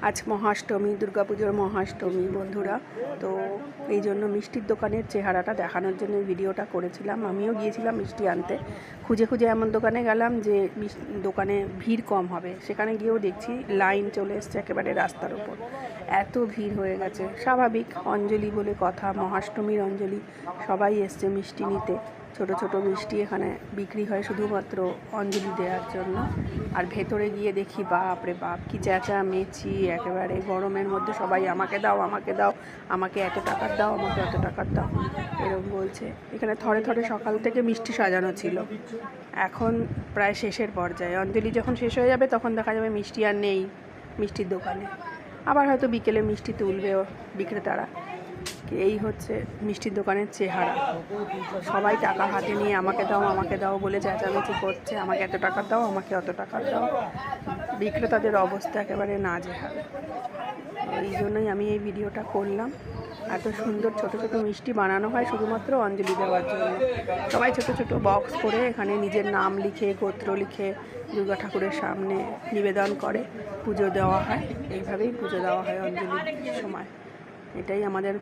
আজ মহাষ্টমী, দুর্গাপুজোর মহাষ্টমী বন্ধুরা। তো এই জন্য মিষ্টির দোকানের চেহারাটা দেখানোর জন্য ভিডিওটা করেছিলাম। আমিও গিয়েছিলাম মিষ্টি আনতে, খুঁজে খুঁজে এমন দোকানে গেলাম যে দোকানে ভিড় কম হবে। সেখানে গিয়েও দেখছি লাইন চলে এসছে একেবারে রাস্তার উপর, এত ভিড় হয়ে গেছে। স্বাভাবিক, অঞ্জলি বলে কথা, মহাষ্টমীর অঞ্জলি, সবাই এসছে মিষ্টি নিতে। ছোট ছোট মিষ্টি এখানে বিক্রি হয় শুধুমাত্র অঞ্জলি দেওয়ার জন্য। আর ভেতরে গিয়ে দেখি বাপরে বাপ, কি চেঁচামেচি, একেবারে গরমের মধ্যে সবাই আমাকে দাও, আমাকে দাও, আমাকে এত টাকার দাও, আমাকে এত টাকার দাও, এরকম বলছে। এখানে থরে থরে সকাল থেকে মিষ্টি সাজানো ছিল, এখন প্রায় শেষের পর্যায়ে। অঞ্জলি যখন শেষ হয়ে যাবে তখন দেখা যাবে মিষ্টি আর নেই মিষ্টির দোকানে। আবার হয়তো বিকেলে মিষ্টি তুলবে বিক্রেতারা। এই হচ্ছে মিষ্টির দোকানের চেহারা। সবাই টাকা হাতে নিয়ে আমাকে দাও, আমাকে দাও বলে চেঁচামেচি করছে, আমাকে এত টাকা দাও, আমাকে অত টাকা দাও। বিক্রেতাদের অবস্থা একেবারে নাজেহাল। এই জন্যই আমি এই ভিডিওটা করলাম। এত সুন্দর ছোট ছোট মিষ্টি বানানো হয় শুধুমাত্র অঞ্জলি দেওয়ার জন্য। সবাই ছোট ছোট বক্স করে এখানে নিজের নাম লিখে, গোত্র লিখে দুর্গা ঠাকুরের সামনে নিবেদন করে পুজো দেওয়া হয়। এইভাবেই পুজো দেওয়া হয় অঞ্জলির সময়। এটাই আমাদের